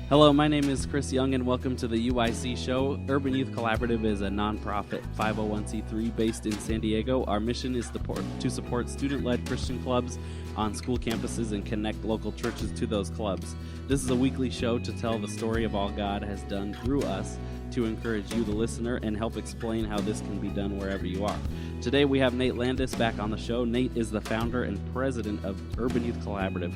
Hello, my name is Chris Young, and welcome to the UYC Show. Urban Youth Collaborative is a nonprofit 501c3 based in San Diego. Our mission is to support student-led Christian clubs on school campuses and connect local churches to those clubs. This is a weekly show to tell the story of all God has done through us, to encourage you, the listener, and help explain how this can be done wherever you are. Today we have Nate Landis back on the show. Nate is the founder and president of Urban Youth Collaborative.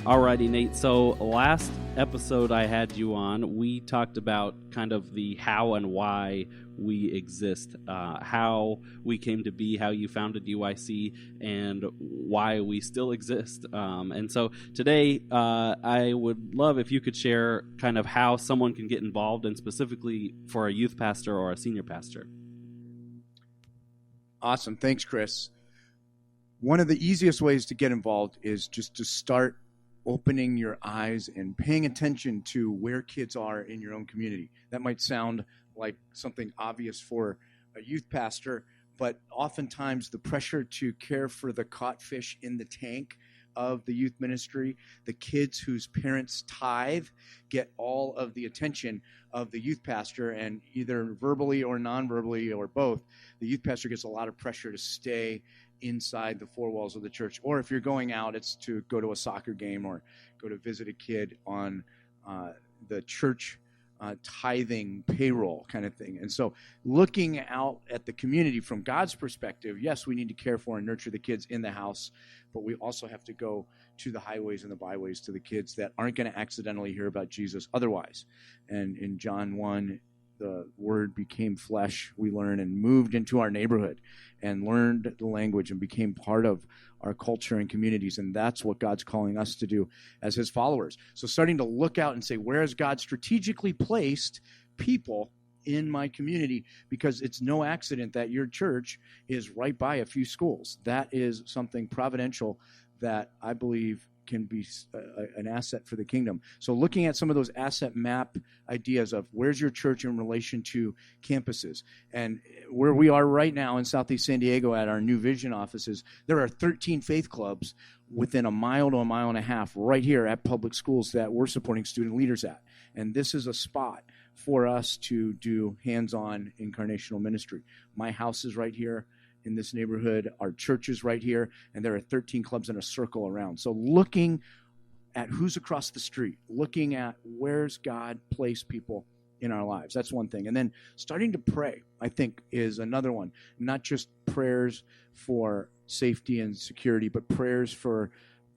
Alrighty, Nate. So last episode I had you on, we talked about kind of the how and why we exist, how we came to be, how you founded UYC, and why we still exist. And so today I would love if you could share kind of how someone can get involved, and specifically for a youth pastor or a senior pastor. Awesome. Thanks, Chris. One of the easiest ways to get involved is just to start opening your eyes and paying attention to where kids are in your own community. That might sound like something obvious for a youth pastor, but oftentimes the pressure to care for the caught fish in the tank of the youth ministry, the kids whose parents tithe, get all of the attention of the youth pastor, and either verbally or non-verbally or both, the youth pastor gets a lot of pressure to stay inside the four walls of the church. Or if you're going out, it's to go to a soccer game or go to visit a kid on the church tithing payroll kind of thing. And so looking out at the community from God's perspective, yes, we need to care for and nurture the kids in the house, but we also have to go to the highways and the byways to the kids that aren't going to accidentally hear about Jesus otherwise. And in John 1, the word became flesh, we learn, and moved into our neighborhood and learned the language and became part of our culture and communities. And that's what God's calling us to do as his followers. So starting to look out and say, where has God strategically placed people in my community? Because it's no accident that your church is right by a few schools. That is something providential that I believe can be an asset for the kingdom. So looking at some of those asset map ideas of where's your church in relation to campuses. And where we are right now in Southeast San Diego at our New Vision offices, there are 13 faith clubs within a mile to a mile and a half right here at public schools that we're supporting student leaders at. And this is a spot for us to do hands-on incarnational ministry. My house is right here in this neighborhood, our church is right here, and there are 13 clubs in a circle around. So looking at who's across the street, looking at where's God placed people in our lives. That's one thing. And then starting to pray, I think, is another one. Not just prayers for safety and security, but prayers for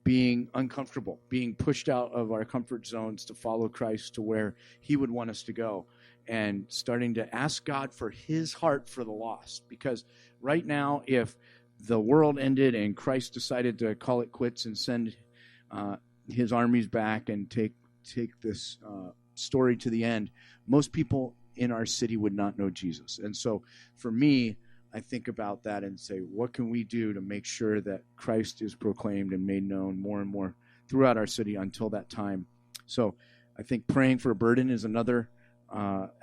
being uncomfortable, being pushed out of our comfort zones to follow Christ to where he would want us to go, and starting to ask God for his heart for the lost. Because right now, if the world ended and Christ decided to call it quits and send his armies back and take this story to the end, most people in our city would not know Jesus. And so for me, I think about that and say, what can we do to make sure that Christ is proclaimed and made known more and more throughout our city until that time? So I think praying for a burden is another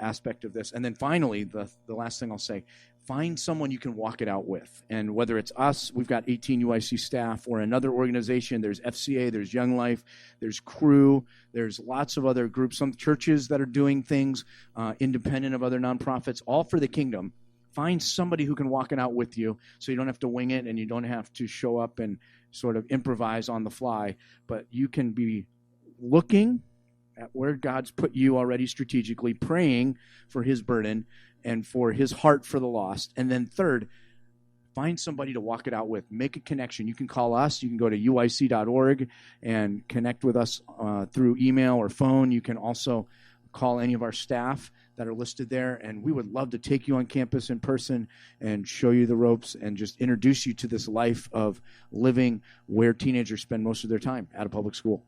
aspect of this. And then finally, the last thing I'll say, find someone you can walk it out with. And whether it's us, we've got 18 UIC staff, or another organization, there's FCA, there's Young Life, there's Crew, there's lots of other groups, some churches that are doing things independent of other nonprofits, all for the kingdom. Find somebody who can walk it out with you so you don't have to wing it and you don't have to show up and sort of improvise on the fly, but you can be looking at where God's put you already strategically, praying for his burden and for his heart for the lost. And then third, find somebody to walk it out with. Make a connection. You can call us. You can go to uyc.org and connect with us through email or phone. You can also call any of our staff that are listed there, and we would love to take you on campus in person and show you the ropes and just introduce you to this life of living where teenagers spend most of their time, at a public school.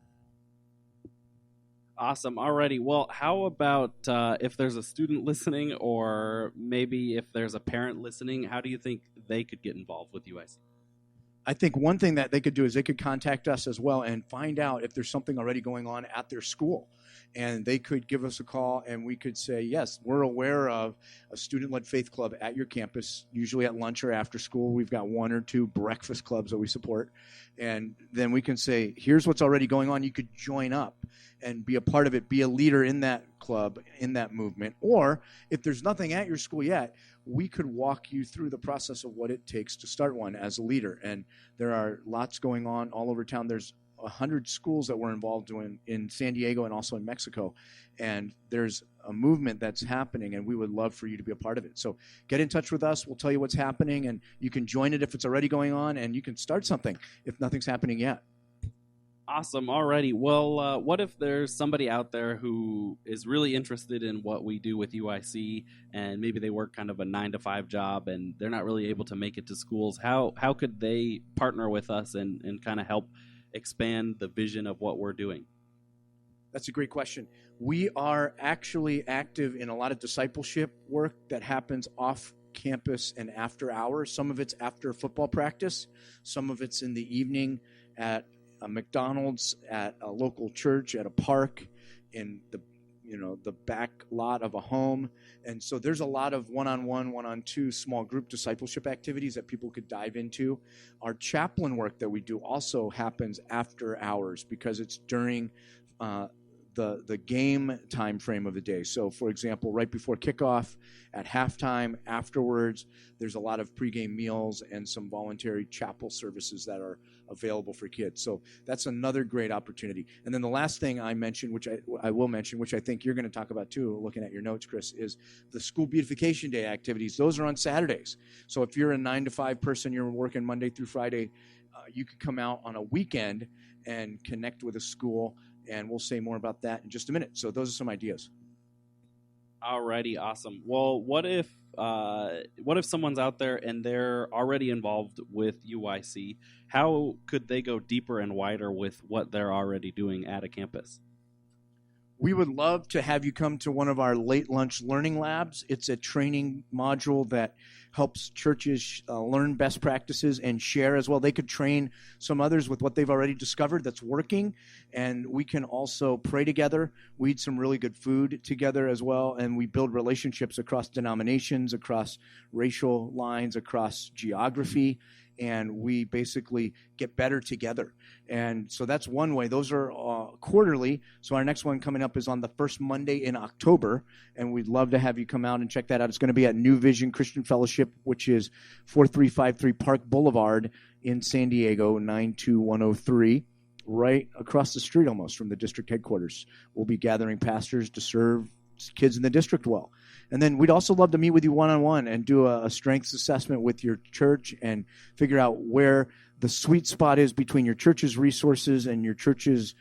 Awesome. Alrighty. Well, how about if there's a student listening, or maybe if there's a parent listening, how do you think they could get involved with UIC? I think one thing that they could do is they could contact us as well and find out if there's something already going on at their school. And they could give us a call, and we could say, yes, we're aware of a student-led faith club at your campus, usually at lunch or after school. We've got 1 or 2 breakfast clubs that we support. And then we can say, here's what's already going on. You could join up and be a part of it, be a leader in that club, in that movement. Or if there's nothing at your school yet, we could walk you through the process of what it takes to start one as a leader. And there are lots going on all over town. There's 100 schools that we're involved in San Diego and also in Mexico. And there's a movement that's happening, and we would love for you to be a part of it. So get in touch with us. We'll tell you what's happening, and you can join it if it's already going on, and you can start something if nothing's happening yet. Awesome. Alrighty. Well, what if there's somebody out there who is really interested in what we do with UIC, and maybe they work kind of a 9-to-5 job and they're not really able to make it to schools? How could they partner with us and kind of help expand the vision of what we're doing? That's a great question. We are actually active in a lot of discipleship work that happens off campus and after hours. Some of it's after football practice. Some of it's in the evening at a McDonald's, at a local church, at a park, in the back lot of a home. And so there's a lot of one-on-one, one-on-two small group discipleship activities that people could dive into. Our chaplain work that we do also happens after hours because it's during the game time frame of the day. So, for example, right before kickoff, at halftime, afterwards, there's a lot of pregame meals and some voluntary chapel services that are available for kids. So that's another great opportunity. And then the last thing I mentioned, which I will mention, which I think you're going to talk about too, looking at your notes, Chris, is the School Beautification Day activities. Those are on Saturdays. So if you're a 9-to-5 person, you're working Monday through Friday, you could come out on a weekend and connect with a school, and we'll say more about that in just a minute. So those are some ideas. Alrighty, awesome. Well, what if someone's out there and they're already involved with UYC? How could they go deeper and wider with what they're already doing at a campus? We would love to have you come to one of our late lunch learning labs. It's a training module that helps churches learn best practices and share as well. They could train some others with what they've already discovered that's working, and we can also pray together. We eat some really good food together as well, and we build relationships across denominations, across racial lines, across geography, and we basically get better together. And so that's one way. Those are quarterly. So our next one coming up is on the first Monday in October, and we'd love to have you come out and check that out. It's going to be at New Vision Christian Fellowship, which is 4353 Park Boulevard in San Diego, 92103, right across the street almost from the district headquarters. We'll be gathering pastors to serve kids in the district well. And then we'd also love to meet with you one-on-one and do a strengths assessment with your church and figure out where the sweet spot is between your church's resources and your church's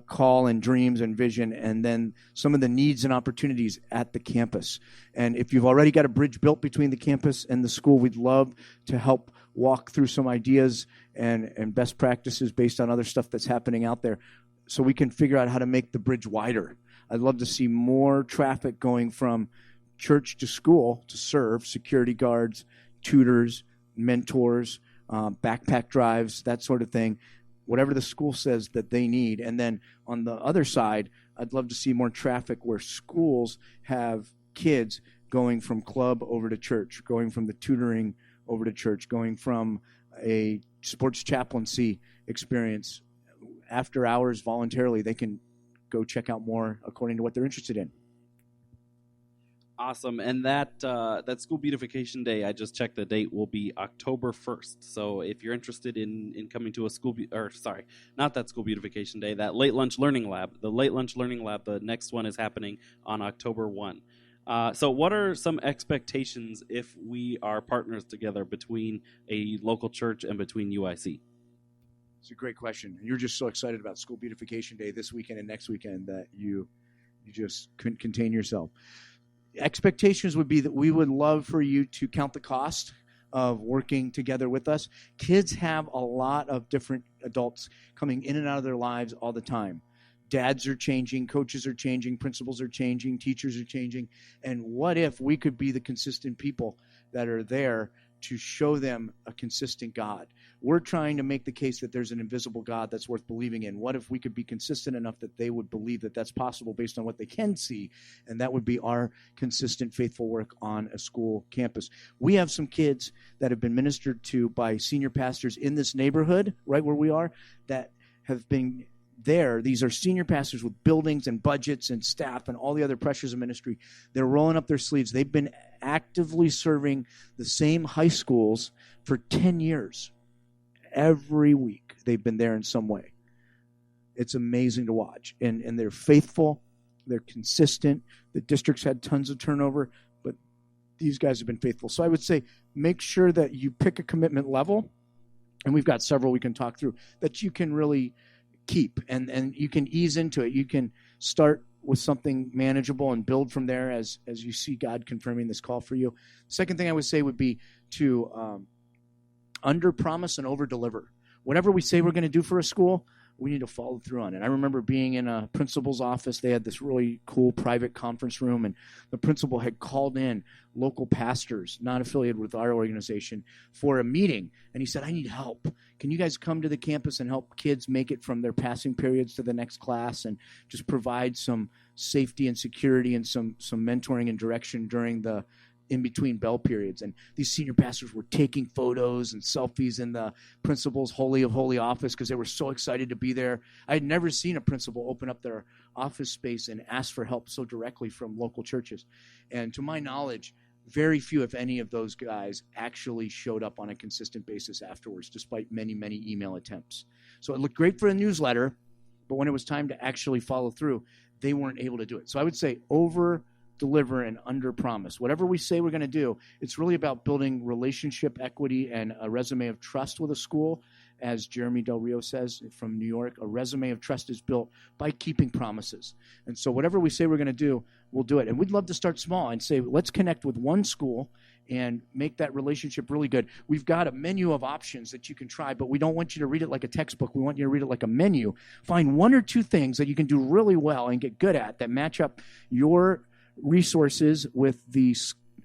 call and dreams and vision, and then some of the needs and opportunities at the campus. And if you've already got a bridge built between the campus and the school, we'd love to help walk through some ideas and best practices based on other stuff that's happening out there so we can figure out how to make the bridge wider. I'd love to see more traffic going from church to school to serve security guards, tutors, mentors, backpack drives, that sort of thing, whatever the school says that they need. And then on the other side, I'd love to see more traffic where schools have kids going from club over to church, going from the tutoring over to church, going from a sports chaplaincy experience after hours voluntarily. They can go check out more according to what they're interested in. Awesome. And that School Beautification Day, I just checked the date, will be October 1st. So if you're interested in coming to a School Beautification Day, that Late Lunch Learning Lab, the next one is happening on October 1. So what are some expectations if we are partners together between a local church and between UIC? It's a great question. You're just so excited about School Beautification Day this weekend and next weekend that you just couldn't contain yourself. Expectations would be that we would love for you to count the cost of working together with us. Kids have a lot of different adults coming in and out of their lives all the time. Dads are changing, coaches are changing, principals are changing, teachers are changing. And what if we could be the consistent people that are there to show them a consistent God. We're trying to make the case that there's an invisible God that's worth believing in. What if we could be consistent enough that they would believe that that's possible based on what they can see? And that would be our consistent, faithful work on a school campus. We have some kids that have been ministered to by senior pastors in this neighborhood, right where we are, that have been there. These are senior pastors with buildings and budgets and staff and all the other pressures of ministry. They're rolling up their sleeves. They've been actively serving the same high schools for 10 years. Every week they've been there in some way. It's amazing to watch. And they're faithful. They're consistent. The district's had tons of turnover, but these guys have been faithful. So I would say make sure that you pick a commitment level, and we've got several we can talk through, that you can really keep, and you can ease into it. You can start with something manageable and build from there as you see God confirming this call for you. Second thing I would say would be to under promise and over deliver. Whatever we say we're going to do for a school, we need to follow through on it. I remember being in a principal's office. They had this really cool private conference room, and the principal had called in local pastors, not affiliated with our organization, for a meeting. And he said, I need help. Can you guys come to the campus and help kids make it from their passing periods to the next class and just provide some safety and security and some mentoring and direction during the in-between bell periods? And these senior pastors were taking photos and selfies in the principal's Holy of Holy office because they were so excited to be there. I had never seen a principal open up their office space and ask for help so directly from local churches. And to my knowledge, very few, if any, of those guys actually showed up on a consistent basis afterwards, despite many, many email attempts. So it looked great for a newsletter, but when it was time to actually follow through, they weren't able to do it. So I would say over-deliver and under-promise. Whatever we say we're going to do, it's really about building relationship equity and a resume of trust with a school. As Jeremy Del Rio says from New York, a resume of trust is built by keeping promises. And so whatever we say we're going to do, we'll do it. And we'd love to start small and say, let's connect with one school and make that relationship really good. We've got a menu of options that you can try, but we don't want you to read it like a textbook. We want you to read it like a menu. Find one or two things that you can do really well and get good at that match up your resources with the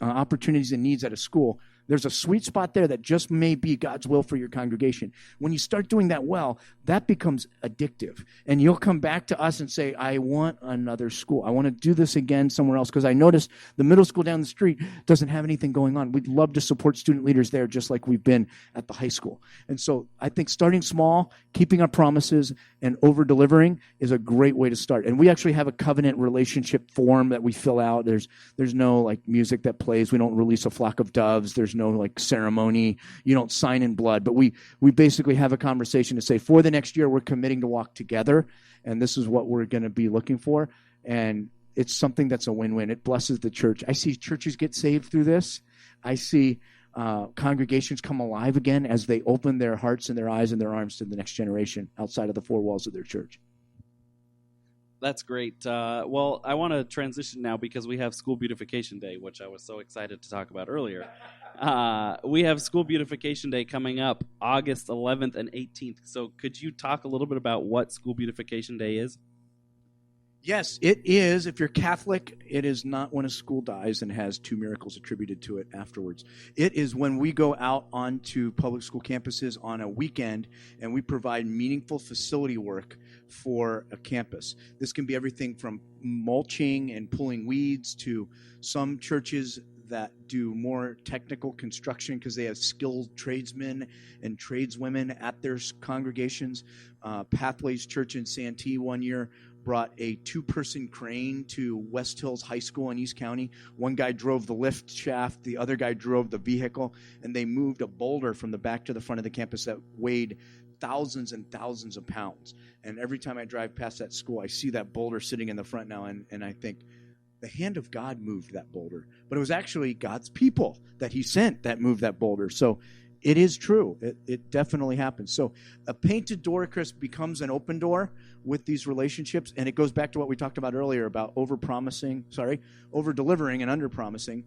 opportunities and needs at a school. There's a sweet spot there that just may be God's will for your congregation. When you start doing that well, that becomes addictive. And you'll come back to us and say, I want another school. I want to do this again somewhere else because I noticed the middle school down the street doesn't have anything going on. We'd love to support student leaders there just like we've been at the high school. And so I think starting small, keeping our promises, and over-delivering is a great way to start. And we actually have a covenant relationship form that we fill out. There's no like music that plays. We don't release a flock of doves. There's no like ceremony. You don't sign in blood. But we basically have a conversation to say, for the next year, we're committing to walk together, and this is what we're going to be looking for. And it's something that's a win-win. It blesses the church. I see churches get saved through this. I see congregations come alive again as they open their hearts and their eyes and their arms to the next generation outside of the four walls of their church. That's great. Well, I want to transition now because we have School Beautification Day, which I was so excited to talk about earlier. We have School Beautification Day coming up August 11th and 18th. So could you talk a little bit about what School Beautification Day is? Yes, it is. If you're Catholic, it is not when a school dies and has two miracles attributed to it afterwards. It is when we go out onto public school campuses on a weekend and we provide meaningful facility work for a campus. This can be everything from mulching and pulling weeds to some churches that do more technical construction because they have skilled tradesmen and tradeswomen at their congregations. Pathways Church in Santee one year brought a two-person crane to West Hills High School in East County. One guy drove the lift shaft, the other guy drove the vehicle, and they moved a boulder from the back to the front of the campus that weighed thousands and thousands of pounds. And every time I drive past that school, I see that boulder sitting in the front now, and I think, the hand of God moved that boulder. But it was actually God's people that he sent that moved that boulder. So it is true. It definitely happens. So a painted door, Chris, becomes an open door with these relationships. And it goes back to what we talked about earlier about over-delivering and under-promising.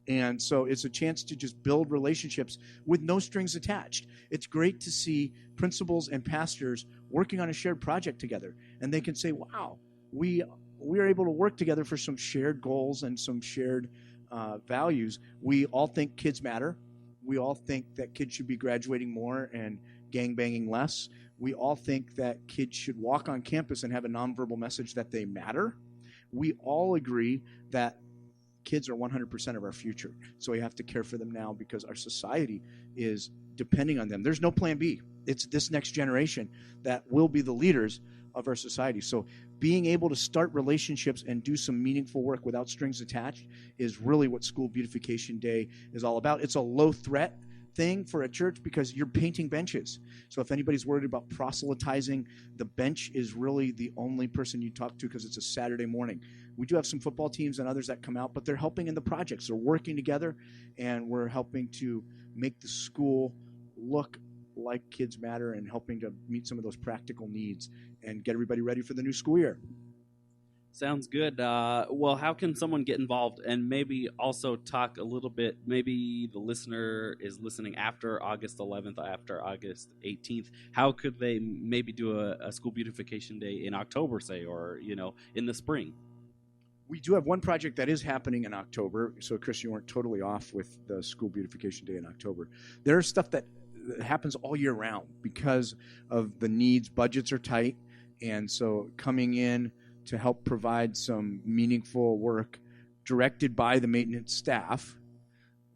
And so it's a chance to just build relationships with no strings attached. It's great to see principals and pastors working on a shared project together. And they can say, wow, we are able to work together for some shared goals and some shared values. We all think kids matter. We all think that kids should be graduating more and gangbanging less. We all think that kids should walk on campus and have a nonverbal message that they matter. We all agree that kids are 100% of our future. So we have to care for them now because our society is depending on them. There's no plan B. It's this next generation that will be the leaders of our society. So being able to start relationships and do some meaningful work without strings attached is really what School Beautification Day is all about. It's a low threat thing for a church because you're painting benches. So if anybody's worried about proselytizing, the bench is really the only person you talk to because it's a Saturday morning. We do have some football teams and others that come out, but they're helping in the projects. They're working together, and we're helping to make the school look like Kids Matter and helping to meet some of those practical needs and get everybody ready for the new school year. Sounds good. Well, how can someone get involved? And maybe also talk a little bit, maybe the listener is listening after August 11th, after August 18th. How could they maybe do a School Beautification Day in October, say, or, in the spring? We do have one project that is happening in October. So, Chris, you weren't totally off with the School Beautification Day in October. There's stuff that happens all year round because of the needs. Budgets are tight. And so coming in to help provide some meaningful work directed by the maintenance staff,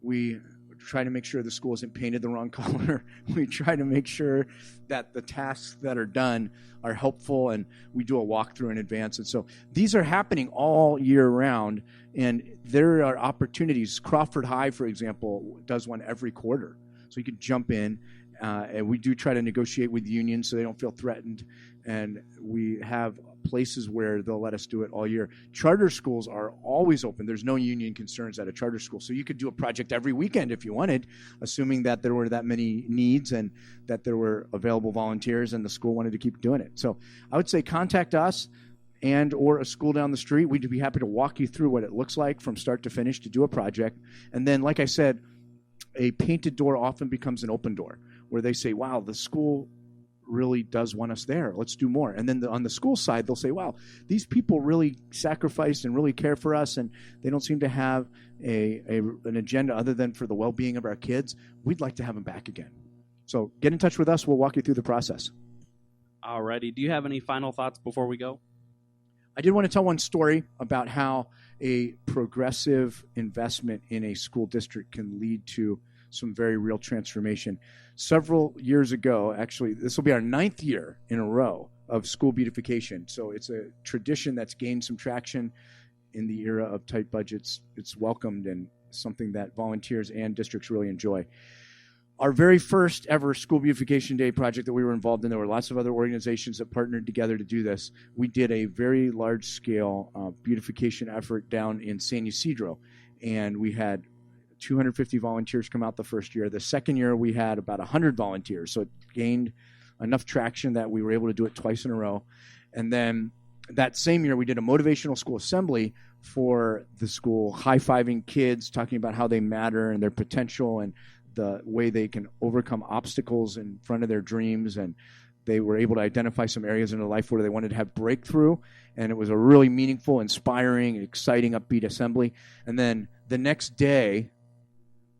we try to make sure the school isn't painted the wrong color. We try to make sure that the tasks that are done are helpful, and we do a walkthrough in advance. And so these are happening all year round, and there are opportunities. Crawford High, for example, does one every quarter. So you could jump in, and we do try to negotiate with unions so they don't feel threatened. And we have places where they'll let us do it all year. Charter schools are always open. There's no union concerns at a charter school. So you could do a project every weekend if you wanted, assuming that there were that many needs and that there were available volunteers and the school wanted to keep doing it. So I would say contact us and or a school down the street. We'd be happy to walk you through what it looks like from start to finish to do a project. And then, like I said, a painted door often becomes an open door where they say, wow, the school really does want us there. Let's do more. And then on the school side, they'll say, wow, these people really sacrificed and really care for us, and they don't seem to have an agenda other than for the well-being of our kids. We'd like to have them back again. So get in touch with us. We'll walk you through the process. Alrighty. Do you have any final thoughts before we go? I did want to tell one story about how a progressive investment in a school district can lead to some very real transformation. Several years ago, actually, this will be our 9th year in a row of school beautification. So it's a tradition that's gained some traction in the era of tight budgets. It's welcomed and something that volunteers and districts really enjoy. Our very first ever School Beautification Day project that we were involved in, there were lots of other organizations that partnered together to do this. We did a very large-scale beautification effort down in San Ysidro, and we had 250 volunteers come out the first year. The second year, we had about 100 volunteers, so it gained enough traction that we were able to do it twice in a row. And then that same year, we did a motivational school assembly for the school, high-fiving kids, talking about how they matter and their potential and the way they can overcome obstacles in front of their dreams. And they were able to identify some areas in their life where they wanted to have breakthrough. And it was a really meaningful, inspiring, exciting, upbeat assembly. And then the next day,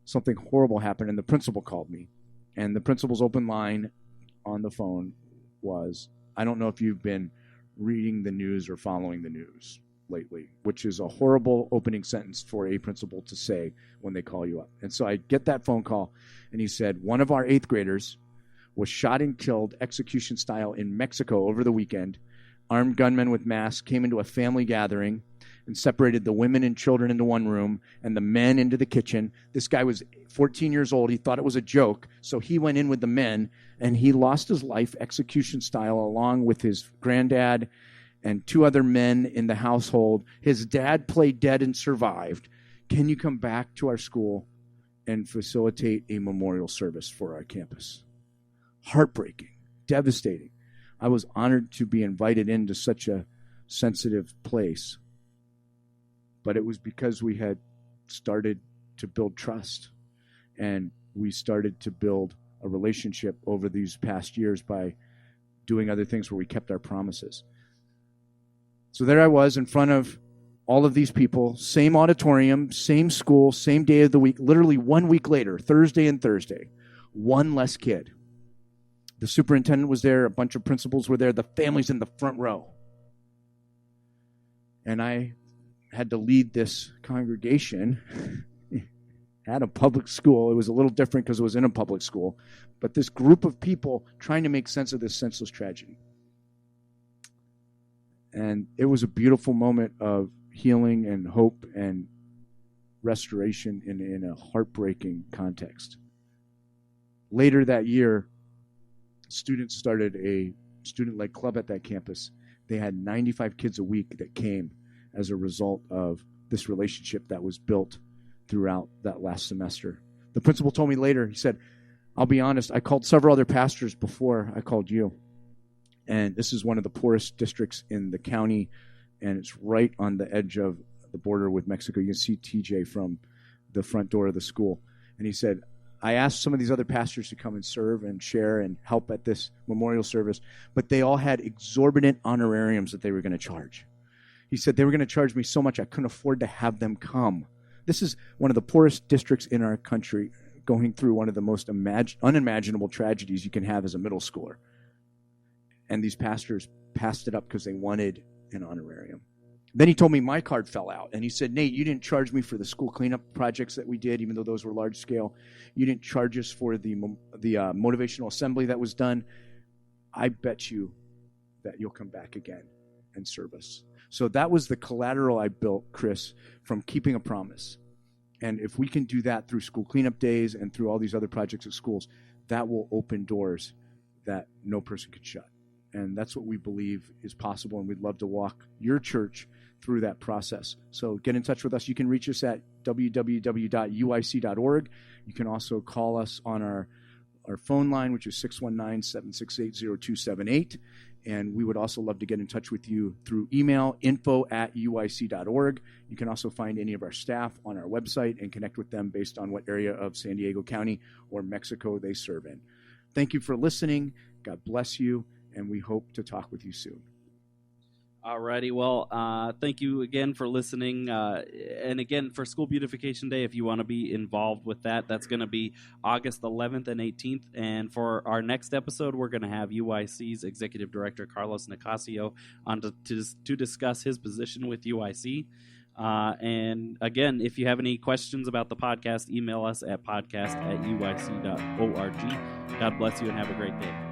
something horrible happened, and the principal called me. And the principal's open line on the phone was, I don't know if you've been reading the news or following the news lately, which is a horrible opening sentence for a principal to say when they call you up. And so I get that phone call, and he said, one of our 8th graders was shot and killed execution style in Mexico over the weekend. Armed gunmen with masks came into a family gathering and separated the women and children into one room and the men into the kitchen. This guy was 14 years old. He thought it was a joke, so he went in with the men, and he lost his life execution style along with his granddad and 2 other men in the household. His dad played dead and survived. Can you come back to our school and facilitate a memorial service for our campus? Heartbreaking, devastating. I was honored to be invited into such a sensitive place. But it was because we had started to build trust, and we started to build a relationship over these past years by doing other things where we kept our promises. So there I was in front of all of these people, same auditorium, same school, same day of the week, literally 1 week later, Thursday and Thursday, one less kid. The superintendent was there, a bunch of principals were there, the family's in the front row. And I had to lead this congregation at a public school. It was a little different because it was in a public school, but this group of people trying to make sense of this senseless tragedy. And it was a beautiful moment of healing and hope and restoration in a heartbreaking context. Later that year, students started a student-led club at that campus. They had 95 kids a week that came as a result of this relationship that was built throughout that last semester. The principal told me later, he said, I'll be honest, I called several other pastors before I called you. And this is one of the poorest districts in the county, and it's right on the edge of the border with Mexico. You can see TJ from the front door of the school. And he said, I asked some of these other pastors to come and serve and share and help at this memorial service, but they all had exorbitant honorariums that they were going to charge. He said they were going to charge me so much I couldn't afford to have them come. This is one of the poorest districts in our country, going through one of the most unimaginable tragedies you can have as a middle schooler. And these pastors passed it up because they wanted an honorarium. Then he told me my card fell out. And he said, Nate, you didn't charge me for the school cleanup projects that we did, even though those were large scale. You didn't charge us for the motivational assembly that was done. I bet you that you'll come back again and serve us. So that was the collateral I built, Chris, from keeping a promise. And if we can do that through school cleanup days and through all these other projects at schools, that will open doors that no person could shut. And that's what we believe is possible, and we'd love to walk your church through that process. So get in touch with us. You can reach us at www.uyc.org. You can also call us on our phone line, which is 619-768-0278. And we would also love to get in touch with you through email, info@uyc.org. You can also find any of our staff on our website and connect with them based on what area of San Diego County or Mexico they serve in. Thank you for listening. God bless you. And we hope to talk with you soon. Alrighty, well, thank you again for listening. And again, for School Beautification Day, if you want to be involved with that, that's going to be August 11th and 18th. And for our next episode, we're going to have UYC's Executive Director, Carlos Nicasio, on to discuss his position with UYC. And again, if you have any questions about the podcast, email us at podcast@uyc.org. God bless you and have a great day.